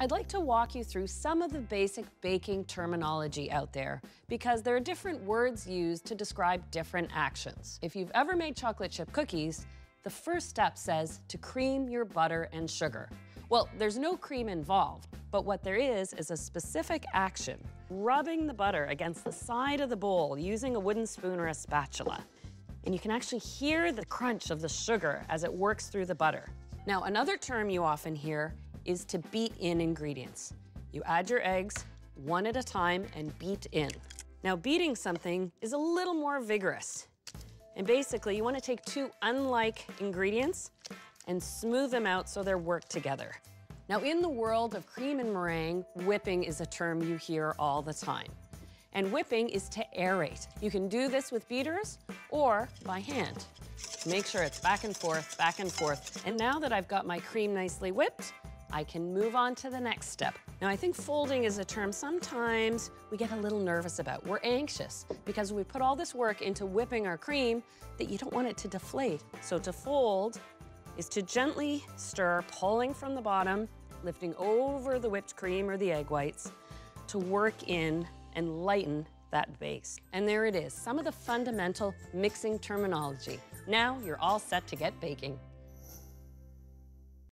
I'd like to walk you through some of the basic baking terminology out there because there are different words used to describe different actions. If you've ever made chocolate chip cookies, the first step says to cream your butter and sugar. Well, there's no cream involved, but what there is a specific action, rubbing the butter against the side of the bowl using a wooden spoon or a spatula. And you can actually hear the crunch of the sugar as it works through the butter. Now, another term you often hear is to beat in ingredients. You add your eggs one at a time and beat in. Now, beating something is a little more vigorous. And basically, you want to take two unlike ingredients and smooth them out so they're worked together. Now, in the world of cream and meringue, whipping is a term you hear all the time. And whipping is to aerate. You can do this with beaters or by hand. Make sure it's back and forth, back and forth. And now that I've got my cream nicely whipped, I can move on to the next step. Now, I think folding is a term sometimes we get a little nervous about. We're anxious because we put all this work into whipping our cream that you don't want it to deflate. So to fold is to gently stir, pulling from the bottom, lifting over the whipped cream or the egg whites to work in and lighten that base. And there it is, some of the fundamental mixing terminology. Now you're all set to get baking.